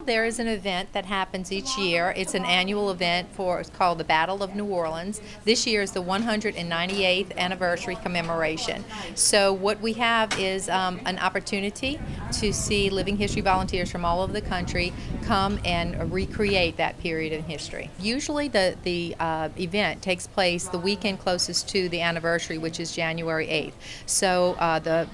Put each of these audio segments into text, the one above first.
There is an event that happens each year. It's an annual event it's called the Battle of New Orleans. This year is the 198th anniversary commemoration. So what we have is an opportunity to see living history volunteers from all over the country come and recreate that period in history. Usually the event takes place the weekend closest to the anniversary, which is January 8th. So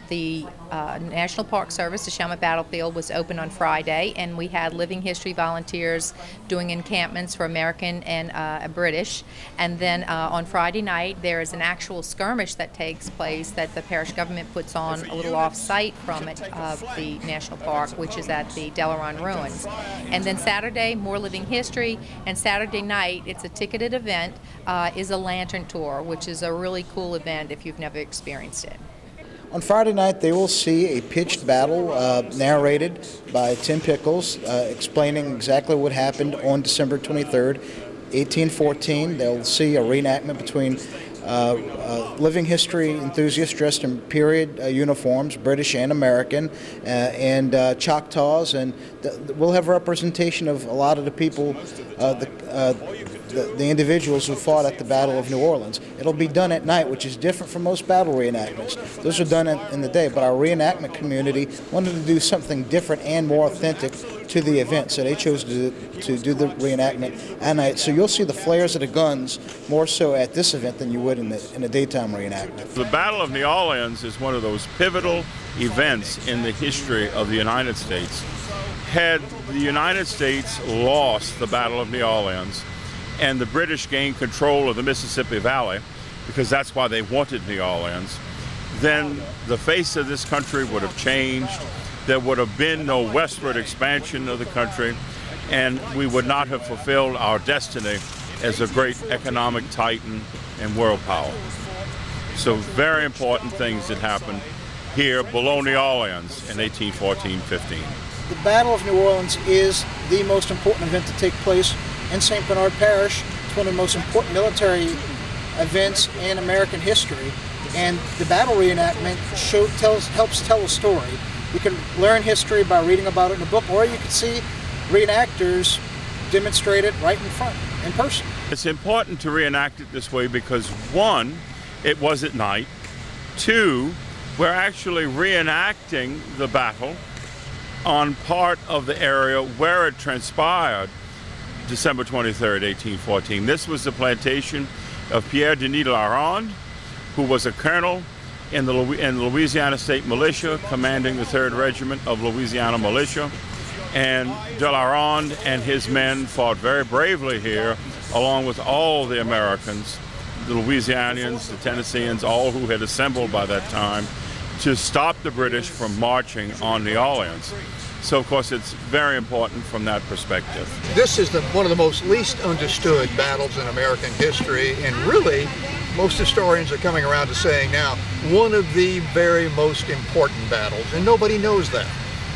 the National Park Service, the Chalmette Battlefield, was open on Friday, and we had living history volunteers doing encampments for American and British. And then on Friday night there is an actual skirmish that takes place that the parish government puts on a little off-site from it of the national park, which is at the Delaron Ruins. And then Saturday, more living history, and Saturday night, it's a ticketed event, is a lantern tour, which is a really cool event if you've never experienced it. On Friday night, they will see a pitched battle narrated by Tim Pickles, explaining exactly what happened on December 23rd, 1814. They'll see a reenactment between living history enthusiasts dressed in period uniforms, British and American, and Choctaws, and we'll have representation of a lot of the people, the individuals who fought at the Battle of New Orleans. It'll be done at night, which is different from most battle reenactments. Those are done in the day, but our reenactment community wanted to do something different and more authentic to the event, so they chose to do the reenactment at night. So you'll see the flares of the guns more so at this event than you would in the daytime reenactment. The Battle of New Orleans is one of those pivotal events in the history of the United States. Had the United States lost the Battle of New Orleans and the British gained control of the Mississippi Valley, because that's why they wanted New Orleans, then the face of this country would have changed. There would have been no westward expansion of the country, and we would not have fulfilled our destiny as a great economic titan and world power. So very important things that happened here below New Orleans in 1814-15. The Battle of New Orleans is the most important event to take place in St. Bernard Parish. It's one of the most important military events in American history, and the battle reenactment helps tell a story. You can learn history by reading about it in a book, or you can see reenactors demonstrate it right in front, in person. It's important to reenact it this way because, one, it was at night. Two, we're actually reenacting the battle on part of the area where it transpired December 23rd, 1814. This was the plantation of Pierre Denis de la Ronde, who was a colonel in the Louisiana State Militia, commanding the 3rd Regiment of Louisiana Militia. And de la Ronde and his men fought very bravely here, along with all the Americans, the Louisianians, the Tennesseans, all who had assembled by that time, to stop the British from marching on New Orleans. So, of course, it's very important from that perspective. This is one of the most least understood battles in American history, and really, most historians are coming around to saying now, one of the very most important battles, and nobody knows that.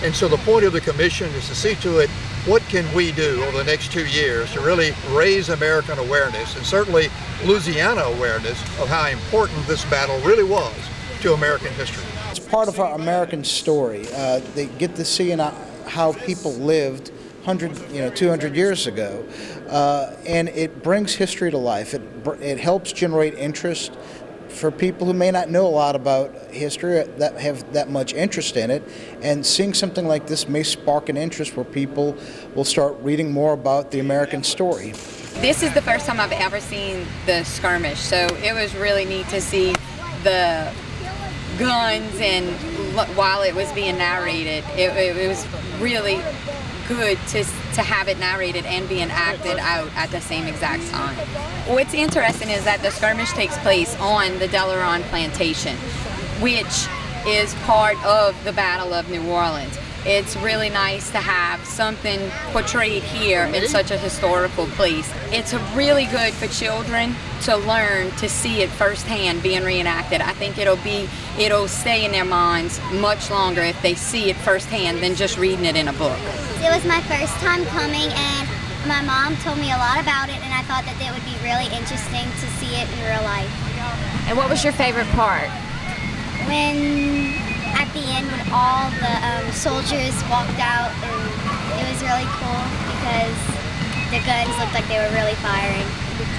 And so the point of the commission is to see to it, what can we do over the next 2 years to really raise American awareness, and certainly Louisiana awareness, of how important this battle really was to American history. It's part of our American story. They get to see how people lived 200 years ago, and it brings history to life. It helps generate interest for people who may not know a lot about history, that have that much interest in it, and seeing something like this may spark an interest where people will start reading more about the American story. This is the first time I've ever seen the skirmish, so it was really neat to see the guns, and while it was being narrated, it was really good to have it narrated and being acted out at the same exact time. What's interesting is that the skirmish takes place on the Delaron plantation, which is part of the Battle of New Orleans. It's really nice to have something portrayed here in such a historical place. It's really good for children to learn to see it firsthand being reenacted. I think it'll stay in their minds much longer if they see it firsthand than just reading it in a book. It was my first time coming, and my mom told me a lot about it, and I thought that it would be really interesting to see it in real life. And what was your favorite part? At the end, when all the soldiers walked out, and it It was really cool because the guns looked like they were really firing.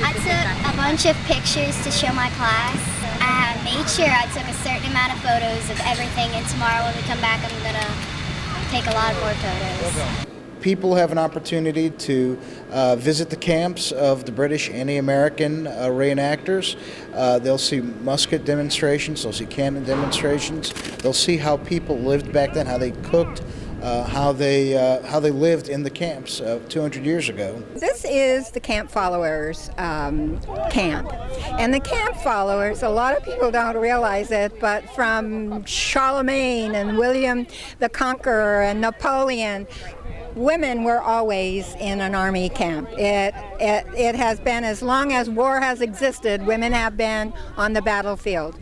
I took a bunch of pictures to show my class. I made sure I took a certain amount of photos of everything, and tomorrow when we come back, I'm going to take a lot more photos. People have an opportunity to visit the camps of the British and the American reenactors. They'll see musket demonstrations, they'll see cannon demonstrations, they'll see how people lived back then, how they cooked, how they lived in the camps 200 years ago. This is the Camp Followers camp. And the Camp Followers, a lot of people don't realize it, but from Charlemagne and William the Conqueror and Napoleon, women were always in an army camp. It has been, as long as war has existed, women have been on the battlefield.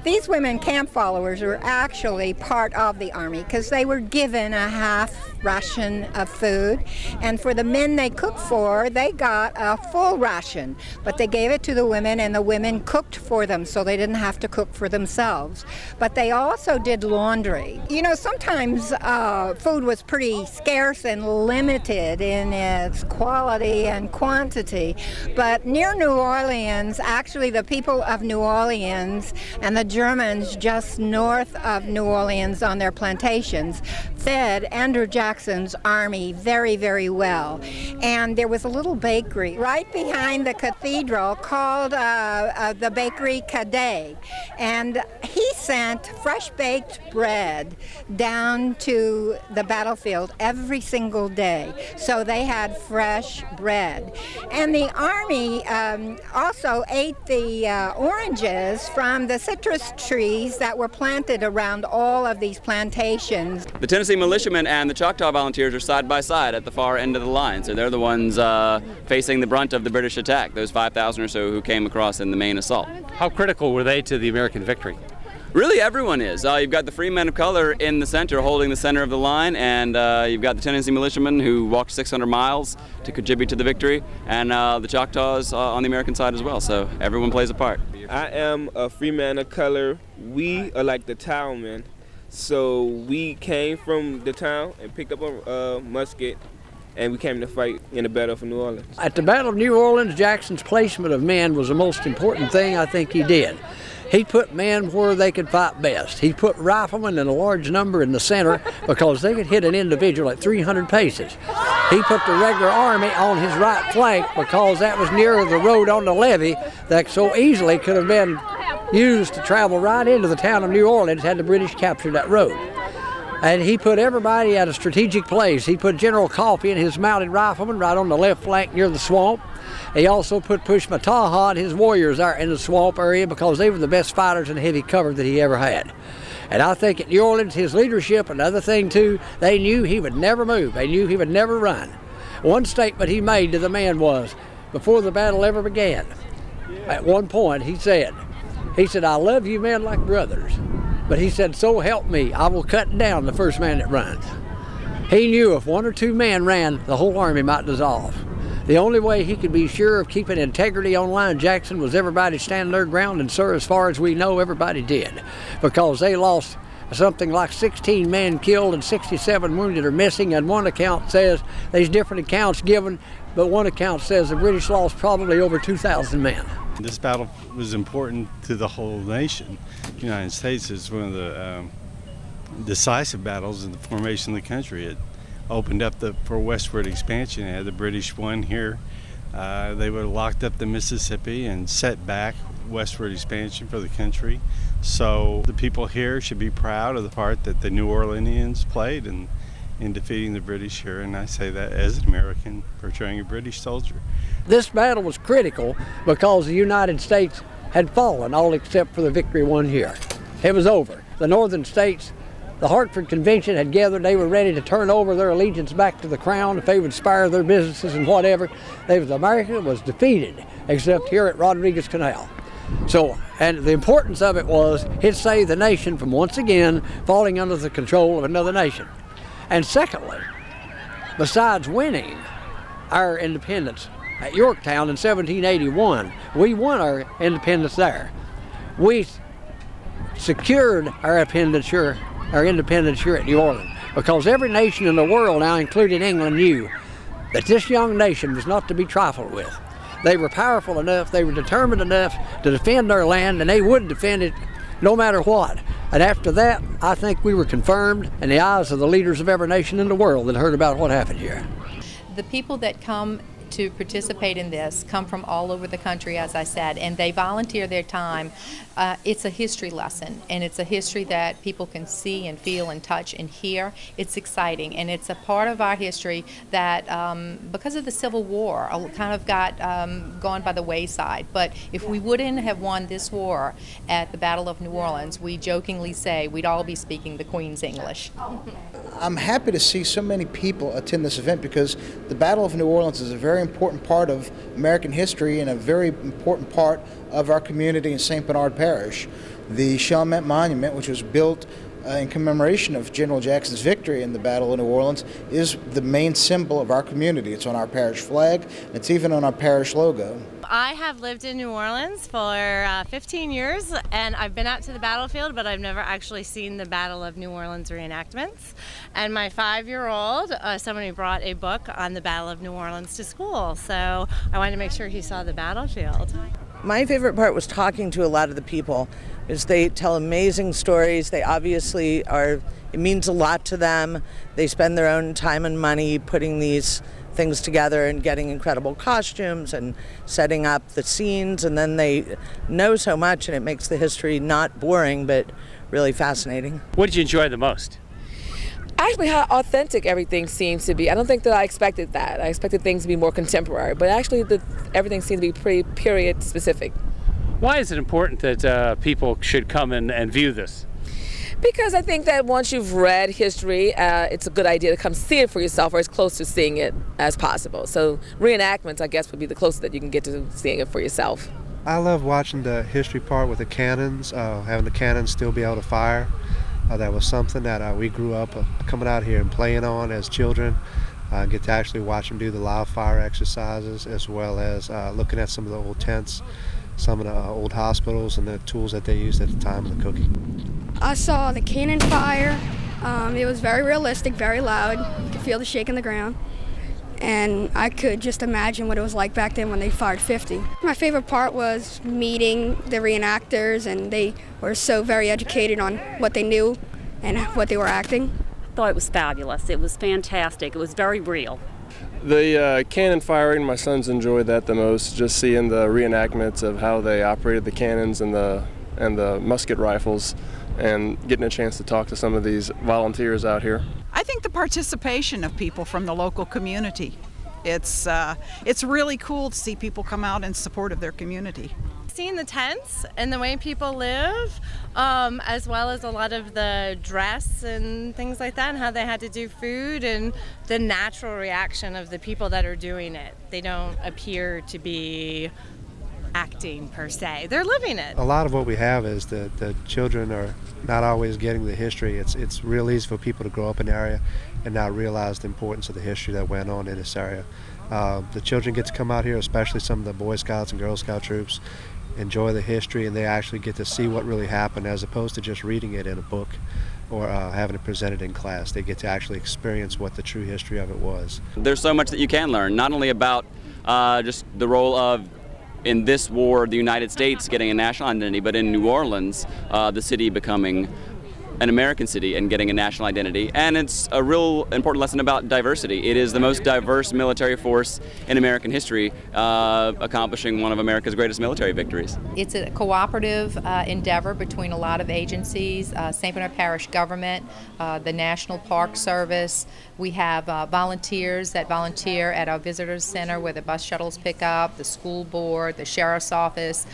These women camp followers were actually part of the army because they were given a half ration of food, and for the men they cooked for, they got a full ration, but they gave it to the women, and the women cooked for them so they didn't have to cook for themselves. But they also did laundry. You know, sometimes food was pretty scarce and limited in its quality and quantity, but near New Orleans, actually the people of New Orleans and the Germans just north of New Orleans on their plantations fed Andrew Jackson's army very, very well. And there was a little bakery right behind the cathedral called the Bakery Cadet. And he sent fresh baked bread down to the battlefield every single day. So they had fresh bread. And the army also ate the oranges from the citrus trees that were planted around all of these plantations. The Tennessee militiamen and the Choctaw Volunteers are side by side at the far end of the line, so they're the ones facing the brunt of the British attack, those 5,000 or so who came across in the main assault. How critical were they to the American victory? Really, everyone is. You've got the free men of color in the center, holding the center of the line, and you've got the Tennessee militiamen who walked 600 miles to contribute to the victory, and the Choctaws on the American side as well, so everyone plays a part. I am a free man of color. We are like the townmen. So we came from the town and picked up a musket, and we came to fight in the Battle of New Orleans. At the Battle of New Orleans, Jackson's placement of men was the most important thing I think he did. He put men where they could fight best. He put riflemen in a large number in the center because they could hit an individual at 300 paces. He put the regular army on his right flank because that was nearer the road on the levee that so easily could have been used to travel right into the town of New Orleans had the British captured that road. And he put everybody at a strategic place. He put General Coffee and his mounted riflemen right on the left flank near the swamp. He also put Pushmataha and his warriors out in the swamp area because they were the best fighters in heavy cover that he ever had. And I think at New Orleans, his leadership, another thing too, they knew he would never move. They knew he would never run. One statement he made to the men was, before the battle ever began, at one point he said, I love you men like brothers, but he said, so help me, I will cut down the first man that runs. He knew if one or two men ran, the whole army might dissolve. The only way he could be sure of keeping integrity on line Jackson was everybody stand their ground, and sir, as far as we know, everybody did, because they lost something like 16 men killed and 67 wounded or missing, and one account says, there's different accounts given, but one account says the British lost probably over 2,000 men. This battle was important to the whole nation. The United States is one of the decisive battles in the formation of the country. It opened up for westward expansion. Had the British won here, they would have locked up the Mississippi and set back westward expansion for the country. So the people here should be proud of the part that the New Orleanians played in defeating the British here, and I say that as an American portraying a British soldier. This battle was critical because the United States had fallen, all except for the victory won here. It was over. The northern states, the Hartford Convention had gathered. They were ready to turn over their allegiance back to the crown if they would spare their businesses and whatever. America was defeated, except here at Rodriguez Canal. So, and the importance of it was it saved the nation from once again falling under the control of another nation. And secondly, besides winning our independence at Yorktown in 1781, we won our independence there. We secured our independence here at New Orleans. because every nation in the world now, including England, knew that this young nation was not to be trifled with. They were powerful enough, they were determined enough to defend their land, and they would defend it no matter what. And after that, I think we were confirmed in the eyes of the leaders of every nation in the world that heard about what happened here. The people that come to participate in this come from all over the country, as I said, and they volunteer their time. It's a history lesson, and it's a history that people can see and feel and touch and hear. It's exciting, and it's a part of our history that, because of the Civil War, kind of got gone by the wayside. But if we wouldn't have won this war at the Battle of New Orleans, we jokingly say we'd all be speaking the Queen's English. I'm happy to see so many people attend this event because the Battle of New Orleans is a very important part of American history and a very important part of our community in St. Bernard Parish. The Chalmette Monument, which was built in commemoration of General Jackson's victory in the Battle of New Orleans, is the main symbol of our community. It's on our parish flag, it's even on our parish logo. I have lived in New Orleans for 15 years, and I've been out to the battlefield, but I've never actually seen the Battle of New Orleans reenactments. And my 5-year-old, somebody brought a book on the Battle of New Orleans to school, so I wanted to make sure he saw the battlefield. My favorite part was talking to a lot of the people, because they tell amazing stories. They obviously are, it means a lot to them. They spend their own time and money putting these things together and getting incredible costumes and setting up the scenes, and then they know so much, and it makes the history not boring but really fascinating. What did you enjoy the most? Actually, how authentic everything seems to be. I don't think that I expected that. I expected things to be more contemporary, but actually everything seemed to be pretty period specific. Why is it important that people should come and view this? Because I think that once you've read history, it's a good idea to come see it for yourself, or as close to seeing it as possible. So reenactments, I guess, would be the closest that you can get to seeing it for yourself. I love watching the history part with the cannons, having the cannons still be able to fire. That was something that we grew up coming out here and playing on as children. Get to actually watch them do the live fire exercises, as well as looking at some of the old tents, some of the old hospitals and the tools that they used at the time of the cooking. I saw the cannon fire. It was very realistic, very loud. You could feel the shake in the ground. And I could just imagine what it was like back then when they fired 50. My favorite part was meeting the reenactors, and they were so very educated on what they knew and what they were acting. I thought it was fabulous. It was fantastic. It was very real. The cannon firing, my sons enjoyed that the most, just seeing the reenactments of how they operated the cannons and the musket rifles, and getting a chance to talk to some of these volunteers out here. I think the participation of people from the local community, it's really cool to see people come out in support of their community. Seeing the tents and the way people live, as well as a lot of the dress and things like that, and how they had to do food, and the natural reaction of the people that are doing it. They don't appear to be acting per se, they're living it. A lot of what we have is that the children are not always getting the history. It's real easy for people to grow up in the area and not realize the importance of the history that went on in this area. The children get to come out here, especially some of the Boy Scouts and Girl Scout troops, enjoy the history, and they actually get to see what really happened, as opposed to just reading it in a book or having it presented in class. They get to actually experience what the true history of it was. There's so much that you can learn, not only about just the role of, in this war, the United States getting a national identity, but in New Orleans, the city becoming an American city and getting a national identity. And it's a real important lesson about diversity. It is the most diverse military force in American history, accomplishing one of America's greatest military victories. It's a cooperative endeavor between a lot of agencies, St. Bernard Parish government, the National Park Service. We have volunteers that volunteer at our visitors center where the bus shuttles pick up, the school board, the sheriff's office.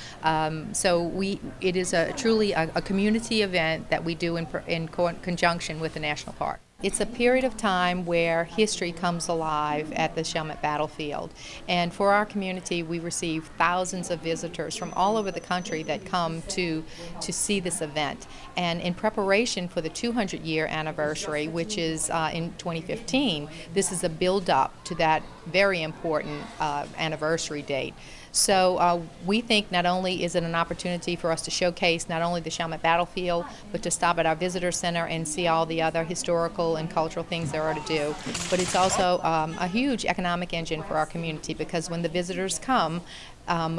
So it is truly a community event that we do in conjunction with the national park. It's a period of time where history comes alive at the Chalmette battlefield. And for our community, we receive thousands of visitors from all over the country that come to see this event. And in preparation for the 200-year anniversary, which is in 2015, this is a build-up to that very important anniversary date. So we think not only is it an opportunity for us to showcase not only the Chalmette battlefield, but to stop at our visitor center and see all the other historical historical and cultural things there are to do. But it's also a huge economic engine for our community, because when the visitors come,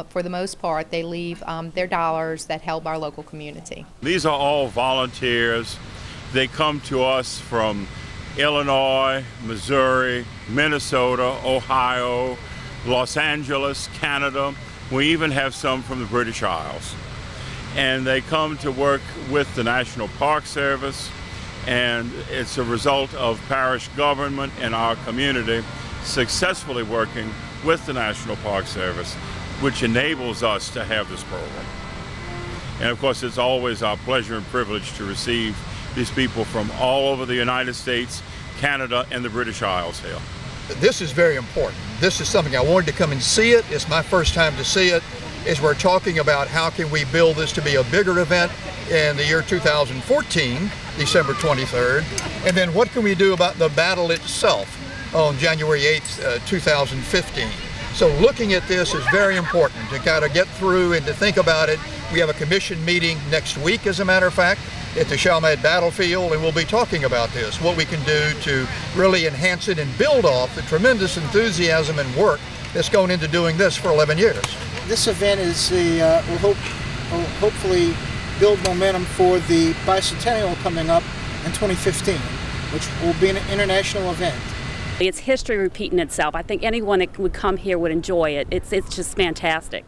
for the most part, they leave their dollars that help our local community. These are all volunteers. They come to us from Illinois, Missouri, Minnesota, Ohio, Los Angeles, Canada. We even have some from the British Isles. And they come to work with the National Park Service, and it's a result of parish government and our community successfully working with the National Park Service, which enables us to have this program. And of course, it's always our pleasure and privilege to receive these people from all over the United States, Canada, and the British Isles here. This is very important. This is something I wanted to come and see it. It's my first time to see it. As we're talking about how can we build this to be a bigger event in the year 2014, December 23rd, and then what can we do about the battle itself on January 8th, 2015. So looking at this is very important to kind of get through and to think about it. We have a commission meeting next week, as a matter of fact, at the Chalmette Battlefield, and we'll be talking about this, what we can do to really enhance it and build off the tremendous enthusiasm and work that's gone into doing this for 11 years. This event is will hopefully build momentum for the bicentennial coming up in 2015, which will be an international event. It's history repeating itself. I think anyone that would come here would enjoy it. It's just fantastic.